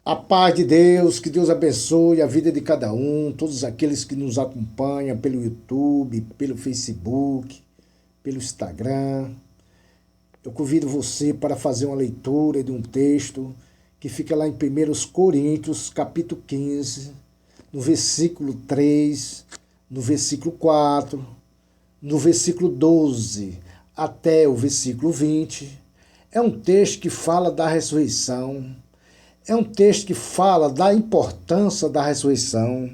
A paz de Deus, que Deus abençoe a vida de cada um, todos aqueles que nos acompanham pelo YouTube, pelo Facebook, pelo Instagram. Eu convido você para fazer uma leitura de um texto que fica lá em 1 Coríntios, capítulo 15, no versículo 3, no versículo 4, no versículo 12 até o versículo 20. É um texto que fala da ressurreição. É um texto que fala da importância da ressurreição.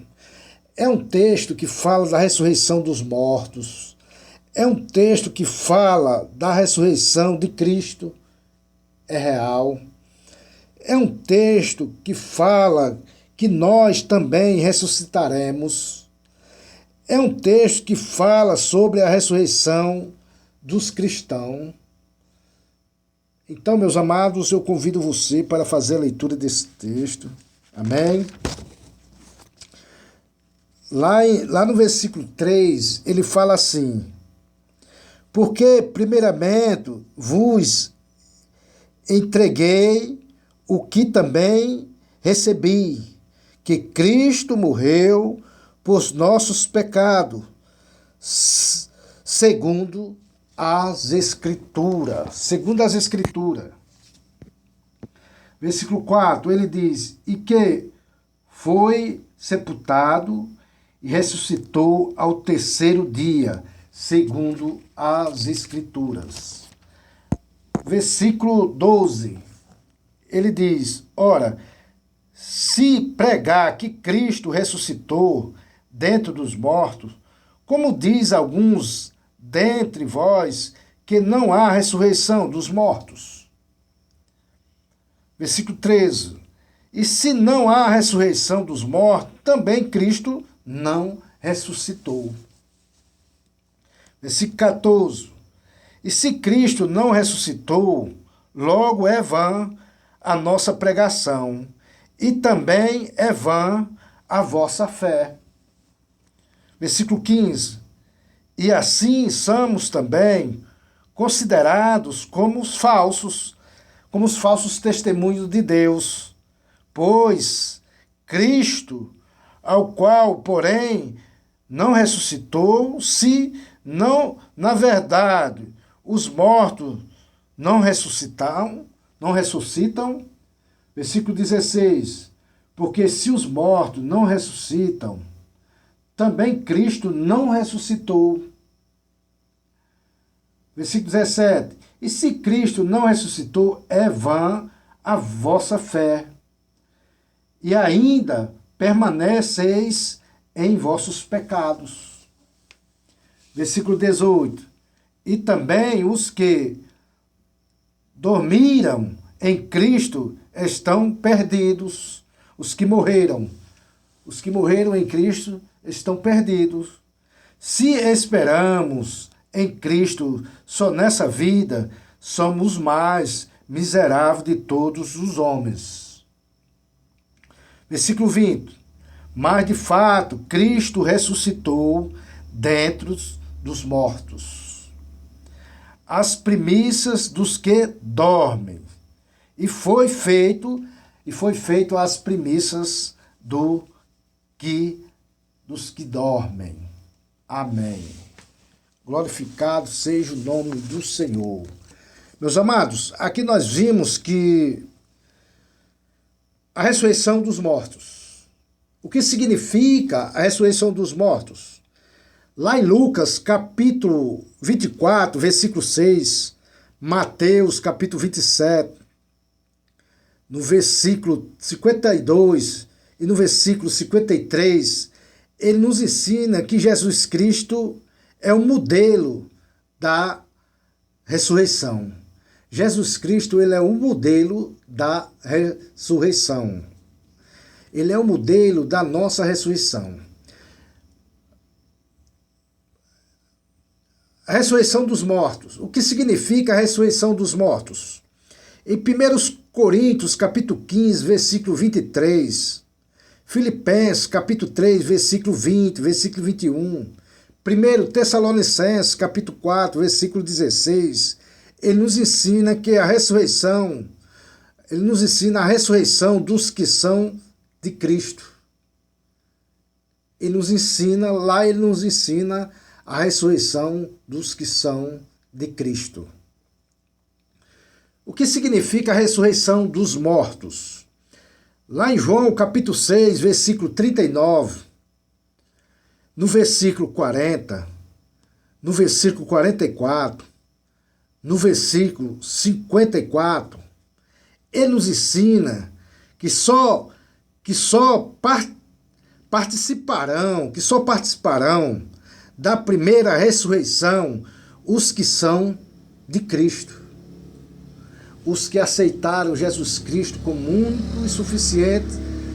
É um texto que fala da ressurreição dos mortos. É um texto que fala da ressurreição de Cristo. É real. É um texto que fala que nós também ressuscitaremos. É um texto que fala sobre a ressurreição dos cristãos. Então, meus amados, eu convido você para fazer a leitura desse texto. Amém? Lá no versículo 3, ele fala assim: porque, primeiramente, vos entreguei o que também recebi, que Cristo morreu por nossos pecados, segundo as Escrituras. Segundo as Escrituras. Versículo 4, ele diz: e que foi sepultado e ressuscitou ao terceiro dia, segundo as Escrituras. Versículo 12, ele diz: ora, se pregar que Cristo ressuscitou dentro dos mortos, como diz alguns dentre vós que não há ressurreição dos mortos. Versículo 13. E se não há ressurreição dos mortos, também Cristo não ressuscitou. Versículo 14. E se Cristo não ressuscitou, logo é vã a nossa pregação, e também é vã a vossa fé. Versículo 15. E assim somos também considerados como os falsos testemunhos de Deus. Pois Cristo, ao qual, porém, não ressuscitou, se não, na verdade, os mortos não ressuscitam, versículo 16, porque se os mortos não ressuscitam, também Cristo não ressuscitou. Versículo 17. E se Cristo não ressuscitou, é vã a vossa fé. E ainda permaneceis em vossos pecados. Versículo 18. E também os que dormiram em Cristo estão perdidos. Os que morreram em Cristo estão perdidos. Se esperamos em Cristo só nessa vida, somos os mais miseráveis de todos os homens. Versículo 20. Mas de fato, Cristo ressuscitou dentro dos mortos, as primícias dos que dormem. E foi feito as primícias dos que dormem. Amém. Glorificado seja o nome do Senhor. Meus amados, aqui nós vimos que a ressurreição dos mortos. O que significa a ressurreição dos mortos? Lá em Lucas, capítulo 24, versículo 6, Mateus, capítulo 27, no versículo 52 e no versículo 53, ele nos ensina que Jesus Cristo é o modelo da ressurreição. Jesus Cristo, ele é o modelo da ressurreição. Ele é o modelo da nossa ressurreição. A ressurreição dos mortos. O que significa a ressurreição dos mortos? Em 1 Coríntios, capítulo 15, versículo 23, Filipenses, capítulo 3, versículo 20, versículo 21, 1 Tessalonicenses, capítulo 4, versículo 16, ele nos ensina que a ressurreição ele nos ensina a ressurreição dos que são de Cristo. Ele nos ensina a ressurreição dos que são de Cristo. O que significa a ressurreição dos mortos? Lá em João, capítulo 6, versículo 39, no versículo 40, no versículo 44, no versículo 54, ele nos ensina que só participarão da primeira ressurreição os que são de Cristo. Os que aceitaram Jesus Cristo como único e suficiente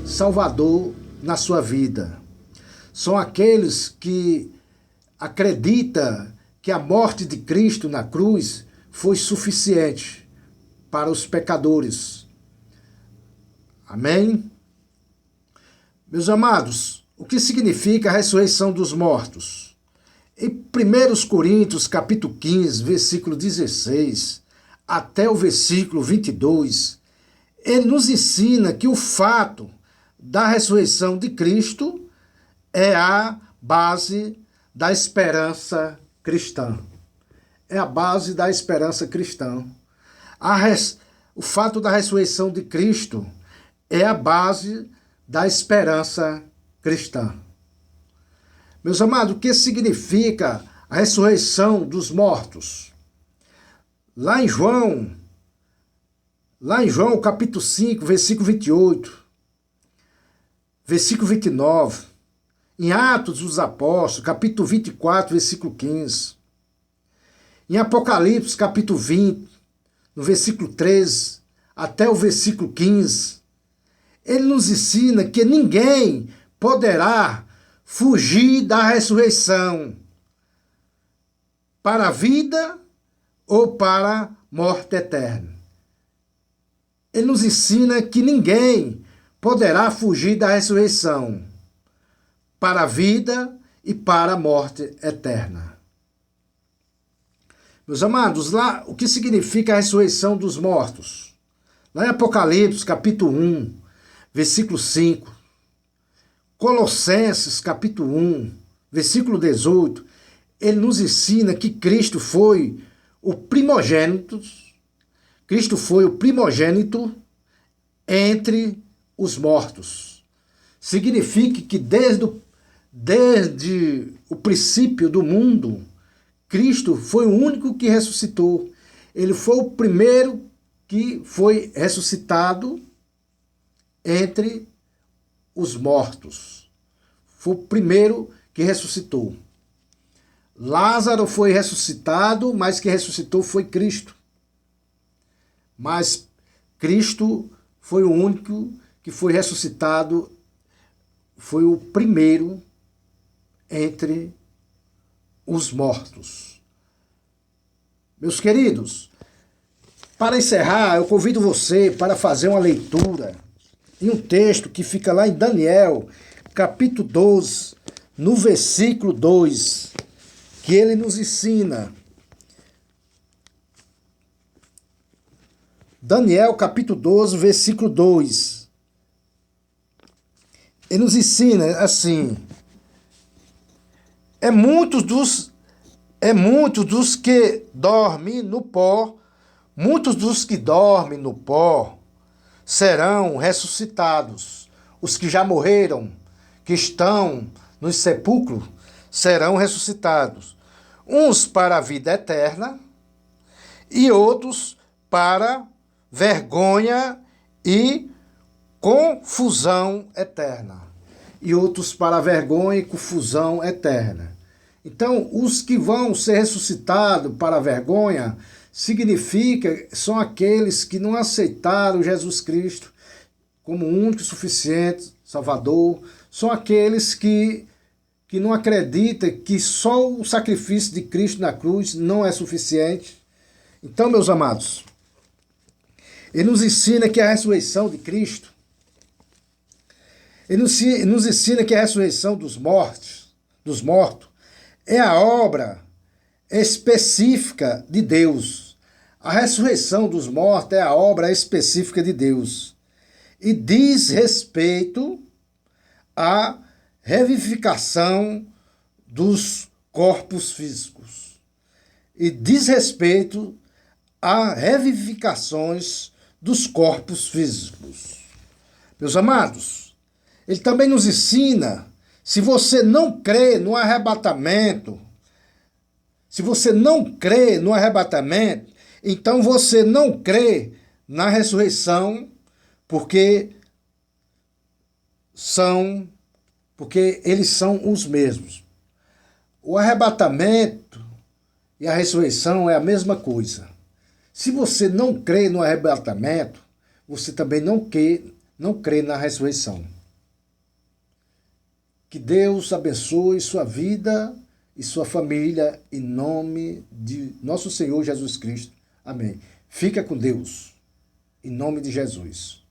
Salvador na sua vida. São aqueles que acreditam que a morte de Cristo na cruz foi suficiente para os pecadores. Amém? Meus amados, o que significa a ressurreição dos mortos? Em 1 Coríntios, capítulo 15, versículo 16, até o versículo 22, ele nos ensina que o fato da ressurreição de Cristo é a base da esperança cristã. É a base da esperança cristã. O fato da ressurreição de Cristo é a base da esperança cristã. Meus amados, o que significa a ressurreição dos mortos? Lá em João, capítulo 5, versículo 28, versículo 29, em Atos dos Apóstolos, capítulo 24, versículo 15, em Apocalipse, capítulo 20, no versículo 13 até o versículo 15, ele nos ensina que ninguém poderá fugir da ressurreição para a vida ou para a morte eterna. Ele nos ensina que ninguém poderá fugir da ressurreição para a vida e para a morte eterna. Meus amados, lá o que significa a ressurreição dos mortos? Lá em Apocalipse, capítulo 1, versículo 5, Colossenses, capítulo 1, versículo 18, ele nos ensina que Cristo foi o primogênito entre os mortos. Significa que desde o princípio do mundo, Cristo foi o único que ressuscitou. Ele foi o primeiro que foi ressuscitado entre os mortos. Foi o primeiro que ressuscitou. Lázaro foi ressuscitado, mas quem ressuscitou foi Cristo. Mas Cristo foi o único que foi ressuscitado, foi o primeiro entre os mortos. Meus queridos, para encerrar, eu convido você para fazer uma leitura em um texto que fica lá em Daniel, capítulo 12, no versículo 2, que ele nos ensina. Daniel, capítulo 12, versículo 2. Ele nos ensina assim: é muitos dos que dormem no pó, muitos dos que dormem no pó serão ressuscitados. Os que já morreram, que estão nos sepulcros, serão ressuscitados. Uns para a vida eterna e outros para vergonha e confusão eterna. E outros para vergonha e confusão eterna. Então, os que vão ser ressuscitados para a vergonha são aqueles que não aceitaram Jesus Cristo como único e suficiente Salvador. São aqueles que não acreditam que só o sacrifício de Cristo na cruz não é suficiente. Então, meus amados, ele nos ensina que a ressurreição de Cristo, ele nos ensina que a ressurreição dos mortos, é a obra específica de Deus. A ressurreição dos mortos é a obra específica de Deus e diz respeito à revivificação dos corpos físicos e diz respeito a revivificações dos corpos físicos. Meus amados, ele também nos ensina, se você não crê no arrebatamento, então você não crê na ressurreição, porque eles são os mesmos. O arrebatamento e a ressurreição é a mesma coisa. Se você não crê no arrebatamento, você também não crê na ressurreição. Que Deus abençoe sua vida e sua família, em nome de nosso Senhor Jesus Cristo. Amém. Fica com Deus, em nome de Jesus.